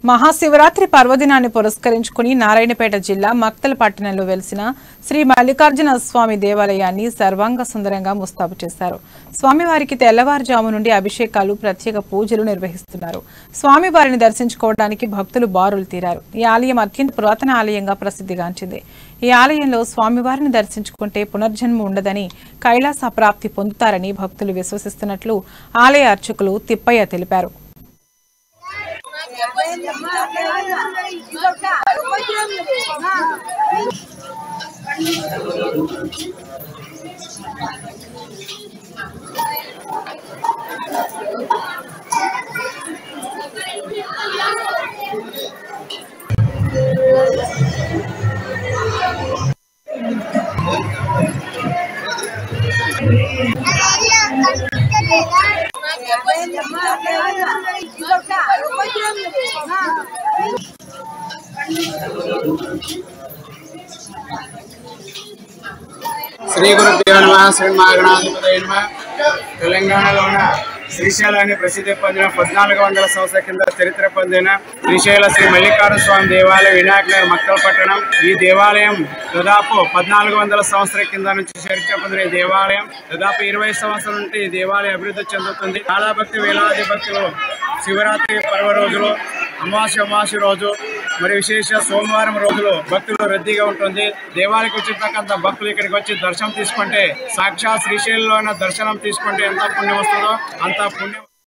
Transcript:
మహాశివరాత్రి పర్వదినాన్ని పురస్కరించుకుని నారాయణపేట జిల్లా మక్తల్ పట్టణంలో వెలిసిన శ్రీ మల్లికార్జున స్వామి దేవాలయాన్ని సర్వాంగ సుందరంగా ముస్తాబు చేశారు. స్వామివారికి తెల్లవారుజాము నుండి అభిషేకాలు, ప్రత్యేక పూజలు నిర్వహిస్తున్నారు. స్వామివారిని దర్శించుకోవడానికి భక్తులు బారులు తీరారు. ఈ ఆలయం అత్యంత పురాతన ఆలయంగా ప్రసిద్ధిగాంచింది. ఈ ఆలయంలో స్వామివారిని దర్శించుకుంటే పునర్జన్మ ఉండదని, కైలాస ప్రాప్తి పొందుతారని భక్తులు విశ్వసిస్తున్నట్లు ఆలయ అర్చకులు తిప్పయ్య తెలిపారు. శ్రీ గురుభ్యో నమః. శ్రీ మహాగణాధిపతయే నమః. తెలంగాణలోన శ్రీశైలాన్ని ప్రసిద్ధి పొందిన 1400 సంవత్సరాల కింద చరిత్ర పొందిన శ్రీశైల శ్రీ మల్లికార్జున స్వామి దేవాలయం వినాయకుల మక్తల్ పట్టణం. ఈ దేవాలయం దాదాపు 1400 సంవత్సరాల కింద నుంచి చరిత్ర పొందిన ఈ దేవాలయం దాదాపు 20 సంవత్సరాల నుండి ఈ దేవాలయం అభివృద్ధి చెందుతుంది. చాలా భక్తి వేలాది భక్తులు శివరాత్రి పర్వ రోజులు, అమావాస్య రోజు మరి విశేష సోమవారం రోజులు భక్తులు రద్దీగా ఉంటుంది. దేవాలయకు వచ్చిన భక్తులు ఇక్కడికి వచ్చి దర్శనం తీసుకుంటే, సాక్షాత్ శ్రీశైలంలో దర్శనం తీసుకుంటే ఎంత పుణ్యం వస్తుందో అంత పుణ్యం.